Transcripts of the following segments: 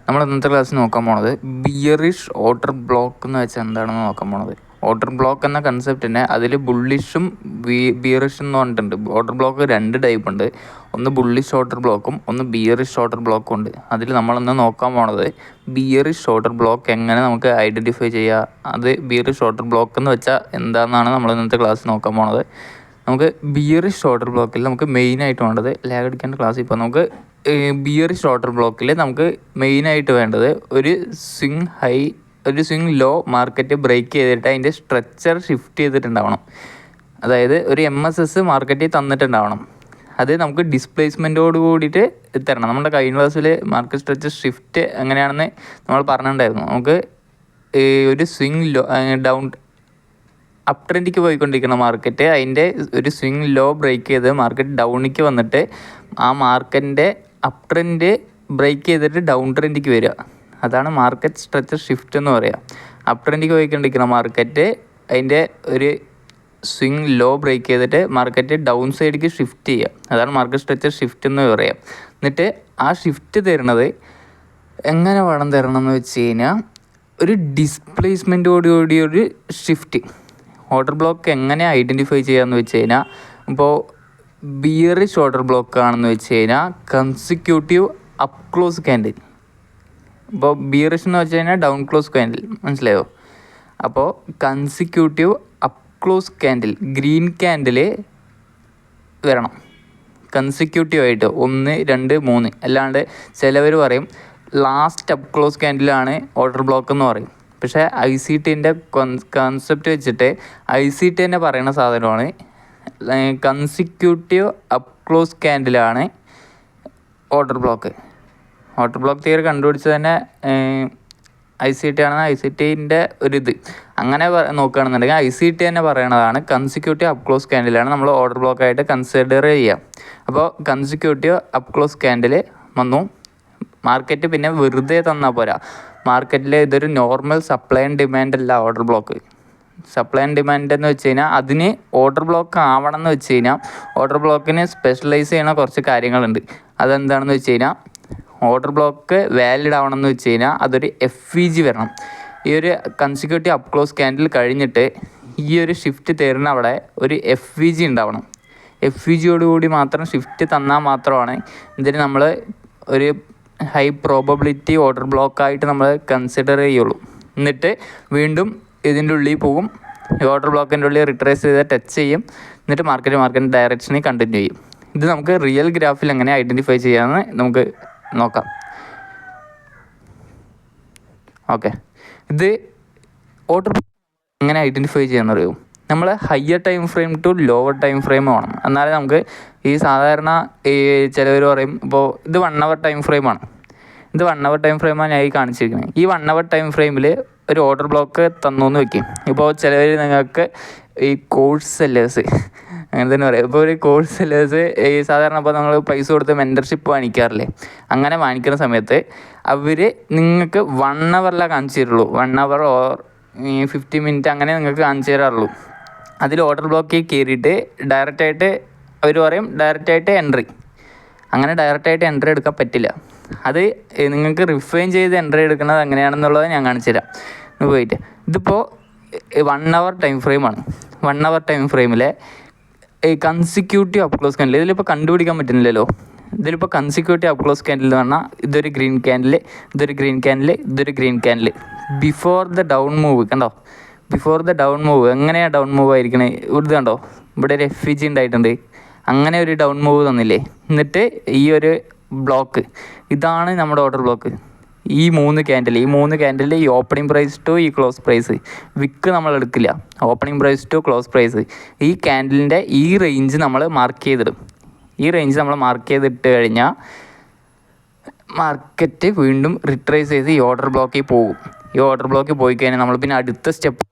നമ്മൾ ഇന്നത്തെ ക്ലാസ്സിൽ നോക്കാൻ പോണത് ബിയറിഷ് ഓർഡർ ബ്ലോക്ക് എന്ന് വെച്ചാൽ എന്താണെന്ന് നോക്കാൻ പോണത്. ഓർഡർ ബ്ലോക്ക് എന്ന കൺസെപ്റ്റിനെ അതിൽ ബുള്ളിഷും ബിയറിഷും എന്ന് പറഞ്ഞിട്ടുണ്ട്. ഓർഡർ ബ്ലോക്ക് 2 ടൈപ്പ് ഉണ്ട്. ഒന്ന് ബുള്ളിഷ് ഓർഡർ ബ്ലോക്കും ഒന്ന് ബിയറിഷ് ഓർഡർ ബ്ലോക്കും ഉണ്ട്. അതിൽ നമ്മളിന്ന് നോക്കാൻ പോണത് ബിയറിഷ് ഓർഡർ ബ്ലോക്ക് എങ്ങനെ നമുക്ക് ഐഡൻറ്റിഫൈ ചെയ്യുക, അത് ബിയറിഷ് ഓർഡർ ബ്ലോക്ക് എന്ന് വെച്ചാൽ എന്താണെന്നാണ് നമ്മൾ ഇന്നത്തെ ക്ലാസ് നോക്കാൻ പോണത്. നമുക്ക് ബിയറിഷ് ഓർഡർ ബ്ലോക്കിൽ നമുക്ക് മെയിനായിട്ട് വേണ്ടത് ലാഗ് അടിക്കേണ്ട ക്ലാസ്. ഇപ്പോൾ നമുക്ക് ബിയറിഷ് ഓർഡർ ബ്ലോക്കിൽ നമുക്ക് മെയിനായിട്ട് വേണ്ടത് ഒരു സ്വിങ് ലോ മാർക്കറ്റ് ബ്രേക്ക് ചെയ്തിട്ട് അതിൻ്റെ സ്ട്രക്ചർ ഷിഫ്റ്റ് ചെയ്തിട്ടുണ്ടാവണം. അതായത് ഒരു MSS മാർക്കറ്റിൽ തന്നിട്ടുണ്ടാവണം. അത് നമുക്ക് ഡിസ്പ്ലേസ്മെൻറ്റോട് കൂടിയിട്ട് തരണം. നമ്മുടെ കഴിഞ്ഞ ക്ലാസ്സിൽ മാർക്കറ്റ് സ്ട്രക്ചർ ഷിഫ്റ്റ് എങ്ങനെയാണെന്ന് നമ്മൾ പറഞ്ഞിട്ടുണ്ടായിരുന്നു. നമുക്ക് ഒരു സ്വിങ് ലോ അപ് ട്രെൻഡിലേക്ക് പോയിക്കൊണ്ടിരിക്കുന്ന മാർക്കറ്റ് അതിൻ്റെ ഒരു സ്വിങ് ലോ ബ്രേക്ക് ചെയ്ത് മാർക്കറ്റ് ഡൗണിലേക്ക് വന്നിട്ട് ആ മാർക്കറ്റിൻ്റെ അപ് ട്രെൻഡ് ബ്രേക്ക് ചെയ്തിട്ട് ഡൗൺ ട്രെൻഡിലേക്ക് വരിക. അതാണ് മാർക്കറ്റ് സ്ട്രക്ചർ ഷിഫ്റ്റ് എന്ന് പറയുക. അപ് ട്രെൻഡിലേക്ക് പോയിക്കൊണ്ടിരിക്കുന്ന മാർക്കറ്റ് അതിൻ്റെ ഒരു സ്വിങ് ലോ ബ്രേക്ക് ചെയ്തിട്ട് മാർക്കറ്റ് ഡൗൺ സൈഡിലേക്ക് ഷിഫ്റ്റ് ചെയ്യുക. അതാണ് മാർക്കറ്റ് സ്ട്രക്ചർ ഷിഫ്റ്റ് എന്ന് പറയാം. എന്നിട്ട് ആ ഷിഫ്റ്റ് തരുന്നത് എങ്ങനെ വേണം തരണം എന്ന് വെച്ച് കഴിഞ്ഞാൽ ഒരു ഡിസ്പ്ലേസ്മെൻറ്റോടുകൂടി ഒരു ഷിഫ്റ്റ്. ഓർഡർ ബ്ലോക്ക് എങ്ങനെ ഐഡൻറ്റിഫൈ ചെയ്യാമെന്ന് വെച്ച് കഴിഞ്ഞാൽ, ഇപ്പോൾ ബിയറിഷ് ഓർഡർ ബ്ലോക്ക് ആണെന്ന് വെച്ച് കഴിഞ്ഞാൽ കൺസിക്യൂട്ടീവ് അപ്പ് ക്ലോസ് ക്യാൻഡിൽ. ഇപ്പോൾ ബിയറിഷ് എന്ന് വെച്ച് കഴിഞ്ഞാൽ ഡൗൺ ക്ലോസ് ക്യാൻഡിൽ, മനസ്സിലായോ? അപ്പോൾ consecutive up close candle green candle വരണം കൺസിക്യൂട്ടീവ് ആയിട്ട് 1, 2, 3. അല്ലാണ്ട് ചിലവർ പറയും ലാസ്റ്റ് അപ്പ് ക്ലോസ് ക്യാൻഡിലാണ് ഓർഡർ ബ്ലോക്ക് എന്ന് പറയും. പക്ഷേ ICTൻ്റെ കൺസെപ്റ്റ് വെച്ചിട്ട് ICT തന്നെ പറയുന്ന സാധനമാണ് കൺസിക്യൂട്ടീവ് അപ്പ് ക്ലോസ് ക്യാൻഡിലാണ് order block. Order block theory കണ്ടുപിടിച്ചത് തന്നെ ICT ആണെന്ന് ICTൻ്റെ ഒരിത് അങ്ങനെ നോക്കുകയാണെന്നുണ്ടെങ്കിൽ ICT തന്നെ പറയണതാണ് കൺസിക്യൂട്ടീവ് അപ്പ് ക്ലോസ് ക്യാൻഡിലാണ് നമ്മൾ ഓർഡർ ബ്ലോക്കായിട്ട് കൺസിഡർ ചെയ്യുക. അപ്പോൾ കൺസിക്യൂട്ടീവ് അപ്പ് ക്ലോസ് ക്യാൻഡിൽ വന്നു. മാർക്കറ്റ് പിന്നെ വെറുതെ തന്നാൽ പോരാ. മാർക്കറ്റിൽ ഇതൊരു നോർമൽ സപ്ലൈ ആൻഡ് ഡിമാൻഡ് അല്ല order block. Supply and demand എന്ന് വെച്ച് കഴിഞ്ഞാൽ അതിന് ഓർഡർ ബ്ലോക്ക് ആവണം എന്ന് വെച്ച് കഴിഞ്ഞാൽ ഓർഡർ ബ്ലോക്കിന് സ്പെഷ്യലൈസ് ചെയ്യുന്ന കുറച്ച് കാര്യങ്ങളുണ്ട്. അതെന്താണെന്ന് വെച്ച് കഴിഞ്ഞാൽ ഓർഡർ ബ്ലോക്ക് വാലിഡ് ആവണം എന്ന് വെച്ച് കഴിഞ്ഞാൽ അതൊരു FVG വരണം. ഈ ഒരു കൺസിക്യൂട്ടീവ് അപ്പ് ക്ലോസ് ക്യാൻഡിൽ കഴിഞ്ഞിട്ട് ഈ ഒരു ഷിഫ്റ്റ് തരുന്ന അവിടെ ഒരു FVG ഉണ്ടാവണം. FVGയോടുകൂടി മാത്രം ഷിഫ്റ്റ് തന്നാൽ മാത്രമാണ് ഇതിന് നമ്മൾ ഒരു ഹൈ പ്രോബബിലിറ്റി ഓർഡർ ബ്ലോക്കായിട്ട് നമ്മൾ കൺസിഡർ ചെയ്യുള്ളൂ. എന്നിട്ട് വീണ്ടും ഇതിൻ്റെ ഉള്ളിൽ പോകും. ഈ ഓർഡർ ബ്ലോക്കിൻ്റെ ഉള്ളിൽ റിട്രേസ് ചെയ്ത് ടച്ച് ചെയ്യും. എന്നിട്ട് മാർക്കറ്റ് ഡയറക്ഷനിൽ കണ്ടിന്യൂ ചെയ്യും. ഇത് നമുക്ക് റിയൽ ഗ്രാഫിൽ എങ്ങനെ ഐഡൻറ്റിഫൈ ചെയ്യാമെന്ന് നമുക്ക് നോക്കാം. ഓക്കെ, ഇത് ഓർഡർ എങ്ങനെ ഐഡൻറ്റിഫൈ ചെയ്യാമെന്ന് അറിയും. നമ്മൾ higher time frame to lower time frame വേണം. എന്നാലേ നമുക്ക് ഈ സാധാരണ ചിലവർ പറയും ഇപ്പോൾ ഇത് 1 hour ടൈം ഫ്രെയിമാണ്. ഇത് 1 hour ടൈം ഫ്രെയിമാണ് ഞാൻ ഈ കാണിച്ചിരിക്കുന്നത്. ഈ 1 hour ടൈം ഫ്രെയിമിൽ ഒരു ഓർഡർ ബ്ലോക്ക് തന്നു എന്ന് വയ്ക്കും. ഇപ്പോൾ ചിലവർ നിങ്ങൾക്ക് ഈ കോഴ്സ് സെല്ലേഴ്സ് അങ്ങനെ തന്നെ പറയാം. ഇപ്പോൾ ഒരു കോഴ്സ് സെല്ലേഴ്സ് ഈ സാധാരണ ഇപ്പോൾ നമ്മൾ പൈസ കൊടുത്ത് മെൻറ്റർഷിപ്പ് വാങ്ങിക്കാറില്ലേ, അങ്ങനെ വാങ്ങിക്കുന്ന സമയത്ത് അവർ നിങ്ങൾക്ക് 1 hour കാണിച്ചു തരുള്ളൂ. 1 hour ഓർ 50 minutes അങ്ങനെ നിങ്ങൾക്ക് കാണിച്ചു തരാറുള്ളൂ. അതിൽ ഓർഡർ ബ്ലോക്കിൽ കയറിയിട്ട് ഡയറക്റ്റായിട്ട് അവർ പറയും ഡയറക്റ്റായിട്ട് എൻട്രി. അങ്ങനെ ഡയറക്റ്റായിട്ട് എൻട്രി എടുക്കാൻ പറ്റില്ല. അത് നിങ്ങൾക്ക് റിഫൈൻ ചെയ്ത് എൻട്രി എടുക്കുന്നത് എങ്ങനെയാണെന്നുള്ളത് ഞാൻ കാണിച്ചു തരാം. പോയിട്ട് ഇതിപ്പോൾ 1 hour ടൈം ഫ്രെയിമാണ്. 1 hour ടൈം ഫ്രെയിമിലെ കൺസിക്യൂട്ടീവ് അപ്പ് ക്ലോസ് ക്യാൻഡിൽ ഇതിലിപ്പോൾ കണ്ടുപിടിക്കാൻ പറ്റുന്നില്ലല്ലോ. ഇതിലിപ്പോൾ കൺസിക്യൂട്ടീവ് അപ്പ് ക്ലോസ് ക്യാൻഡിൽ എന്ന് പറഞ്ഞാൽ ഇതൊരു ഗ്രീൻ ക്യാൻഡിൽ, ഇതൊരു ഗ്രീൻ ക്യാൻഡിൽ, ഇതൊരു green candle. Before the down move കണ്ടോ, ബിഫോർ ദ ഡൗൺ മൂവ് എങ്ങനെയാണ് ഡൗൺ മൂവ് ആയിരിക്കണേ? ഇത് കണ്ടോ, ഇവിടെ ഒരു FVG ഉണ്ടായിട്ടുണ്ട്. അങ്ങനെ ഒരു ഡൗൺ മൂവ് തന്നില്ലേ. എന്നിട്ട് ഈ ഒരു ബ്ലോക്ക്, ഇതാണ് നമ്മുടെ ഓർഡർ ബ്ലോക്ക്. ഈ 3 ക്യാൻഡിൽ ഈ ഓപ്പണിംഗ് പ്രൈസ് ടു ഈ ക്ലോസ് പ്രൈസ്, വിക്ക് നമ്മൾ എടുക്കില്ല. Opening price to close price, ഈ ക്യാൻഡിലിൻ്റെ ഈ റേഞ്ച് നമ്മൾ മാർക്ക് ചെയ്തിടും. ഈ റേഞ്ച് നമ്മൾ മാർക്ക് ചെയ്തിട്ട് കഴിഞ്ഞാൽ മാർക്കറ്റ് വീണ്ടും റിട്രേസ് ചെയ്ത് ഈ ഓർഡർ ബ്ലോക്കിൽ പോകും. ഈ ഓർഡർ ബ്ലോക്കിൽ പോയി കഴിഞ്ഞാൽ നമ്മൾ പിന്നെ അടുത്ത സ്റ്റെപ്പ്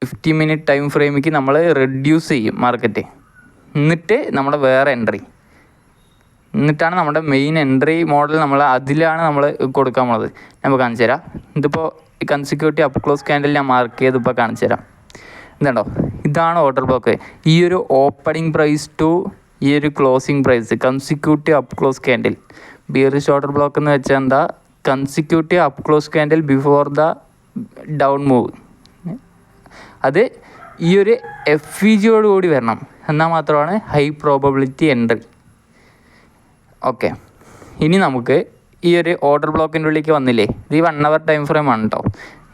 50 minute ടൈം ഫ്രെയിമിലേക്ക് നമ്മൾ റെഡ്യൂസ് ചെയ്യും മാർക്കറ്റ്. എന്നിട്ട് നമ്മുടെ വേറെ എൻട്രി, എന്നിട്ടാണ് നമ്മുടെ മെയിൻ എൻട്രി മോഡൽ അതിലാണ് നമ്മൾ കൊടുക്കാൻ പോണത്. ഞാൻ കാണിച്ചു തരാം. ഇതിപ്പോൾ ഈ കൺസിക്യൂട്ടീവ് അപ്പ് ക്ലോസ് ക്യാൻഡിൽ ഞാൻ മാർക്ക് ചെയ്ത് ഇപ്പോൾ കാണിച്ചു തരാം. ഇതുണ്ടോ, ഇതാണ് ഓർഡർ ബ്ലോക്ക്. ഈ ഒരു ഓപ്പണിംഗ് പ്രൈസ് ടു ഈ ഒരു closing price consecutive up close candle. Bearish order block എന്ന് വെച്ചാൽ എന്താ, consecutive up close candle before the down move. അത് ഈ ഒരു FVGയോടുകൂടി വരണം, എന്നാൽ മാത്രമാണ് ഹൈ പ്രോബബിലിറ്റി എൻട്രി. ഓക്കെ, ഇനി നമുക്ക് ഈ ഒരു ഓർഡർ ബ്ലോക്കിൻ്റെ ഉള്ളിലേക്ക് വന്നില്ലേ, ഇത് ഈ 1 hour ടൈം ഫ്രെയിം ആണ് കേട്ടോ.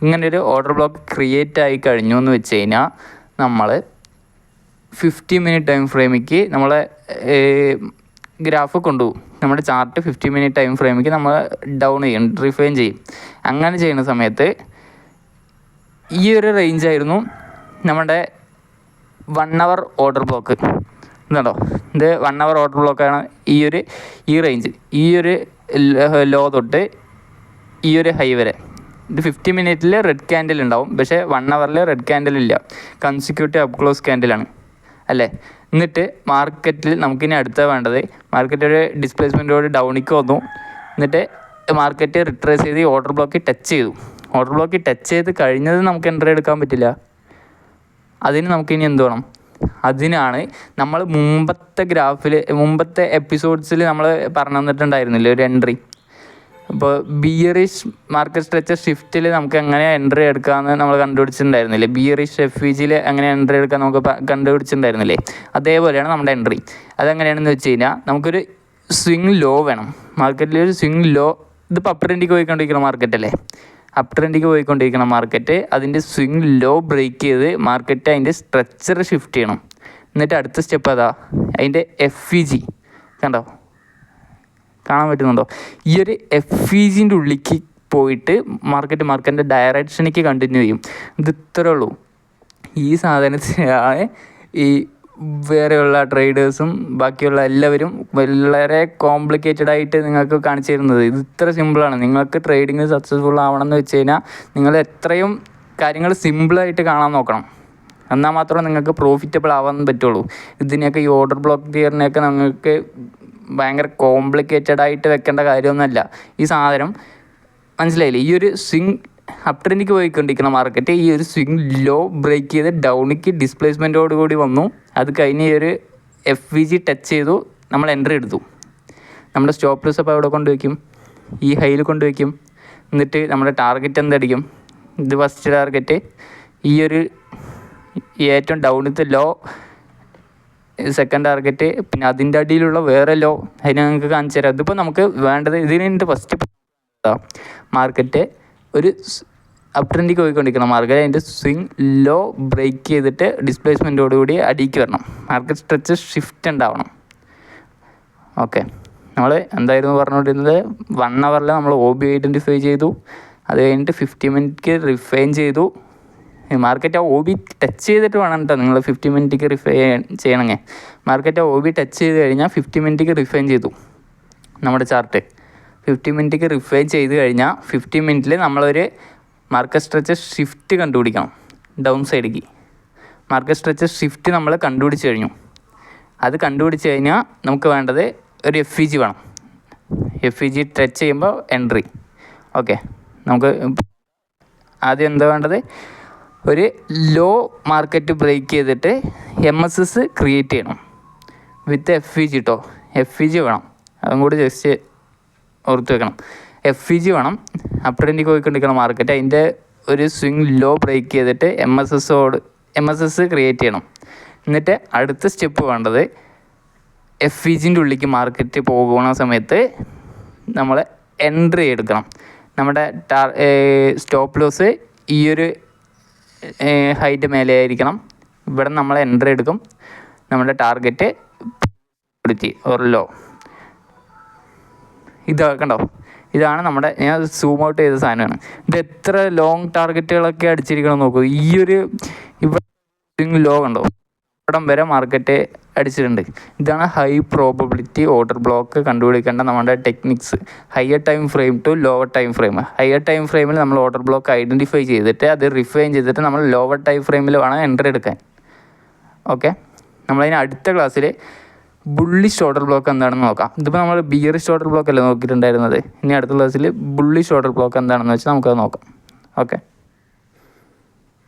ഇങ്ങനൊരു ഓർഡർ ബ്ലോക്ക് ക്രിയേറ്റ് ആയി കഴിഞ്ഞു എന്ന് വെച്ച് കഴിഞ്ഞാൽ നമ്മൾ 50 minute ടൈം ഫ്രെയിമിലേക്ക് നമ്മളെ ഗ്രാഫ് കൊണ്ടുപോകും. നമ്മുടെ ചാർട്ട് 50 minute ടൈം ഫ്രെയിമിലേക്ക് നമ്മൾ ഡൗൺ ചെയ്യും, റിഫൈൻ ചെയ്യും. അങ്ങനെ ചെയ്യുന്ന സമയത്ത് ഈ ഒരു റേഞ്ചായിരുന്നു നമ്മുടെ 1 hour ഓർഡർ ബ്ലോക്ക്. ഇതുണ്ടോ, ഇത് 1 hour ഓർഡർ ബ്ലോക്കാണ്. ഈ റേഞ്ച്, ഈ ഒരു ലോ തൊട്ട് ഈ ഒരു ഹൈ വരെ. ഇത് 50 minute റെഡ് ക്യാൻഡിൽ ഉണ്ടാവും, പക്ഷേ 1 hour റെഡ് ക്യാൻഡിൽ ഇല്ല, കൺസിക്യൂട്ടീവ് അപ്പ് ക്ലോസ് ക്യാൻഡിലാണ് അല്ലേ. എന്നിട്ട് മാർക്കറ്റിൽ നമുക്കിനി അടുത്ത വേണ്ടത്, മാർക്കറ്റ് ഒരു ഡിസ്പ്ലേസ്മെൻറ്റോട് ഡൗണിക്ക് വന്നു, എന്നിട്ട് മാർക്കറ്റ് റിട്രേസ് ചെയ്ത് ഓർഡർ ബ്ലോക്ക് ടച്ച് ചെയ്തു. ഓർഡർ ബ്ലോക്ക് ടച്ച് ചെയ്ത് കഴിഞ്ഞത് നമുക്ക് എൻട്രി എടുക്കാൻ പറ്റില്ല. അതിന് നമുക്കിനി എന്ത് വേണം? അതിനാണ് നമ്മൾ മുമ്പത്തെ എപ്പിസോഡ്സിൽ നമ്മൾ പറഞ്ഞു തന്നിട്ടുണ്ടായിരുന്നില്ലേ ഒരു എൻട്രി. ഇപ്പോൾ ബിയറിഷ് മാർക്കറ്റ് സ്ട്രക്ചർ ഷിഫ്റ്റിൽ നമുക്ക് എങ്ങനെ എൻട്രി എടുക്കാമെന്ന് നമ്മൾ കണ്ടുപിടിച്ചിട്ടുണ്ടായിരുന്നില്ലേ. ബിയറിഷ് FVGയിൽ എങ്ങനെ എൻട്രി എടുക്കാൻ നമുക്ക് കണ്ടുപിടിച്ചിട്ടുണ്ടായിരുന്നില്ലേ. അതേപോലെയാണ് നമ്മുടെ എൻട്രി. അതെങ്ങനെയാണെന്ന് വെച്ച് കഴിഞ്ഞാൽ നമുക്കൊരു സ്വിങ് ലോ വേണം. മാർക്കറ്റിൽ ഒരു സ്വിങ് ലോ, ഇതിപ്പോൾ അപ്പ് ട്രെൻഡിലേക്ക് പോയിക്കൊണ്ടിരിക്കുന്ന മാർക്കറ്റല്ലേ, അപ്പ് ട്രെൻഡിലേക്ക് പോയിക്കൊണ്ടിരിക്കുന്ന മാർക്കറ്റ് അതിൻ്റെ സ്വിങ് ലോ ബ്രേക്ക് ചെയ്ത് മാർക്കറ്റ് അതിൻ്റെ സ്ട്രക്ചർ ഷിഫ്റ്റ് ചെയ്യണം. എന്നിട്ട് അടുത്ത സ്റ്റെപ്പ് അതാ അതിൻ്റെ FVG കണ്ടോ, കാണാൻ പറ്റുന്നുണ്ടോ? ഈ ഒരു FVGൻ്റെ ഉള്ളിലേക്ക് പോയിട്ട് മാർക്കറ്റിൻ്റെ ഡയറക്ഷനിലേക്ക് കണ്ടിന്യൂ ചെയ്യും. ഇത് ഇത്രേ ഉള്ളൂ. ഈ സാധനത്തിനാണ് ഈ വേറെയുള്ള ട്രേഡേഴ്സും ബാക്കിയുള്ള എല്ലാവരും വളരെ കോംപ്ലിക്കേറ്റഡ് ആയിട്ട് നിങ്ങൾക്ക് കാണിച്ചു തരുന്നത്. ഇത് ഇത്ര സിമ്പിളാണ്. നിങ്ങൾക്ക് ട്രേഡിങ് സക്സസ്ഫുൾ ആവണം എന്ന് വെച്ച് കഴിഞ്ഞാൽ നിങ്ങൾ എത്രയും കാര്യങ്ങൾ സിമ്പിളായിട്ട് കാണാൻ നോക്കണം, എന്നാൽ മാത്രമേ നിങ്ങൾക്ക് പ്രോഫിറ്റബിൾ ആവാൻ പറ്റുള്ളൂ. ഇതിനെയൊക്കെ ഈ ഓർഡർ ബ്ലോക്ക് തിയറിനെയൊക്കെ നിങ്ങൾക്ക് ഭയങ്കര കോംപ്ലിക്കേറ്റഡ് ആയിട്ട് വെക്കേണ്ട കാര്യമൊന്നുമല്ല. ഈ സാധനം മനസ്സിലായില്ലേ? ഈ ഒരു സ്വിങ് അപ്പ് ട്രെൻഡിലേക്ക് പോയിക്കൊണ്ടിരിക്കുന്ന മാർക്കറ്റ് ഈ ഒരു സ്വിങ് ലോ ബ്രേക്ക് ചെയ്ത് ഡൗണിക്ക് ഡിസ്പ്ലേസ്മെൻറ്റോടുകൂടി വന്നു. അത് കഴിഞ്ഞ് ഈ ഒരു FVG ടച്ച് ചെയ്തു, നമ്മൾ എൻട്രി എടുത്തു. നമ്മുടെ സ്റ്റോപ്പ് ലോസ് അപ്പോൾ എവിടെ കൊണ്ടുവയ്ക്കും? ഈ ഹൈയിൽ കൊണ്ടുവയ്ക്കും. എന്നിട്ട് നമ്മുടെ ടാർഗറ്റ് എന്തടിക്കും? ഇത് ഫസ്റ്റ് ടാർഗറ്റ് ഈ ഒരു ഏറ്റവും ഡൗണിലത്തെ ലോ, സെക്കൻഡ് ടാർഗറ്റ്, പിന്നെ അതിൻ്റെ അടിയിലുള്ള വേറെ ലോ. അതിന് നിങ്ങൾക്ക് കാണിച്ചു തരാം. ഇതിപ്പോൾ നമുക്ക് വേണ്ടത് ഇതിനുണ്ട്. ഫസ്റ്റ് മാർക്കറ്റ് ഒരു അപ്പ് ട്രെൻഡിലേക്ക് പോയിക്കൊണ്ടിരിക്കണം. മാർക്കറ്റ് അതിൻ്റെ സ്വിങ് ലോ ബ്രേക്ക് ചെയ്തിട്ട് ഡിസ്പ്ലേസ്മെൻറ്റോടുകൂടി അടിക്ക് വരണം. മാർക്കറ്റ് സ്ട്രെച്ച് ഷിഫ്റ്റ് ഉണ്ടാവണം. ഓക്കെ, നമ്മൾ എന്തായിരുന്നു പറഞ്ഞുകൊണ്ടിരുന്നത്? 1 hour നമ്മൾ OB ഐഡൻറ്റിഫൈ ചെയ്തു. അത് കഴിഞ്ഞിട്ട് 50 minute റിഫൈൻ ചെയ്തു. മാർക്കറ്റ് ആ OB ടച്ച് ചെയ്തിട്ട് വേണം കേട്ടോ നിങ്ങൾ 50 minute റിഫൈൻ ചെയ്യണമെങ്കിൽ. മാർക്കറ്റ് ആ OB ടച്ച് ചെയ്ത് കഴിഞ്ഞാൽ 50 minute റിഫൈൻ ചെയ്തു. നമ്മുടെ ചാർട്ട് 50 minute റിഫൈൻ ചെയ്ത് കഴിഞ്ഞാൽ 50 minute നമ്മളൊരു മാർക്കറ്റ് സ്ട്രെച്ചർ ഷിഫ്റ്റ് കണ്ടുപിടിക്കണം. ഡൗൺ സൈഡിലേക്ക് മാർക്കറ്റ് സ്ട്രെച്ചർ ഷിഫ്റ്റ് നമ്മൾ കണ്ടുപിടിച്ച് കഴിഞ്ഞു. അത് കണ്ടുപിടിച്ച് കഴിഞ്ഞാൽ നമുക്ക് വേണ്ടത് ഒരു FVG വേണം. FVG ടച്ച് ചെയ്യുമ്പോൾ എൻട്രി. ഓക്കെ, നമുക്ക് ആദ്യം എന്താ വേണ്ടത്? ഒരു ലോ മാർക്കറ്റ് ബ്രേക്ക് ചെയ്തിട്ട് MSS ക്രിയേറ്റ് ചെയ്യണം വിത്ത് FVG കേട്ടോ. FVG വേണം, അതും കൂടി ജസ്റ്റ് ഓർത്ത് വെക്കണം. FVG വേണം. അപ്പ് ട്രെൻഡിലേക്ക് പോയിക്കൊണ്ടിരിക്കണം മാർക്കറ്റ് അതിൻ്റെ ഒരു സ്വിങ് ലോ ബ്രേക്ക് ചെയ്തിട്ട് MSS ക്രിയേറ്റ് ചെയ്യണം. എന്നിട്ട് അടുത്ത സ്റ്റെപ്പ് വേണ്ടത് FVGൻ്റെ ഉള്ളിലേക്ക് മാർക്കറ്റ് പോകുന്ന സമയത്ത് നമ്മൾ എൻട്രി എടുക്കണം. നമ്മുടെ സ്റ്റോപ്പ് ലോസ് ഈ ഒരു ഹൈറ്റ് മേലെ ആയിരിക്കണം. ഇവിടെ നമ്മൾ എൻട്രി എടുക്കും. നമ്മുടെ ടാർഗറ്റ് ലോ ഇതാക്കണ്ടോ? ഇതാണ് നമ്മുടെ, ഞാൻ സൂം ഔട്ട് ചെയ്ത സാധനമാണ്. ഇത് എത്ര ലോങ് ടാർഗറ്റുകളൊക്കെ അടിച്ചിരിക്കണം നോക്കൂ. ഈ ഒരു ഇവിടെ ലോ കണ്ടോ, ഇവിടം വരെ മാർക്കറ്റ് അടിച്ചിട്ടുണ്ട്. ഇതാണ് ഹൈ പ്രോബബിലിറ്റി ഓർഡർ ബ്ലോക്ക് കണ്ടുപിടിക്കേണ്ട നമ്മുടെ techniques. Higher time frame to lower time frame. Higher time ഫ്രെയിമിൽ നമ്മൾ ഓർഡർ ബ്ലോക്ക് ഐഡൻറ്റിഫൈ ചെയ്തിട്ട് അത് റിഫൈൻ ചെയ്തിട്ട് നമ്മൾ ലോവർ ടൈം ഫ്രെയിമിൽ വേണം എൻട്രി എടുക്കാൻ. ഓക്കെ, നമ്മളതിന് അടുത്ത ക്ലാസ്സിൽ ബുള്ളിഷ് ഓർഡർ ബ്ലോക്ക് എന്താണെന്ന് നോക്കാം. ഇതിപ്പോൾ നമ്മൾ ബിയറിഷ് ഓർഡർ ബ്ലോക്ക് അല്ലേ നോക്കിയിട്ടുണ്ടായിരുന്നത്. ഇനി അടുത്ത ക്ലാസ്സിൽ ബുള്ളിഷ് ഓർഡർ ബ്ലോക്ക് എന്താണെന്ന് വെച്ചാൽ നമുക്കത് നോക്കാം. ഓക്കെ.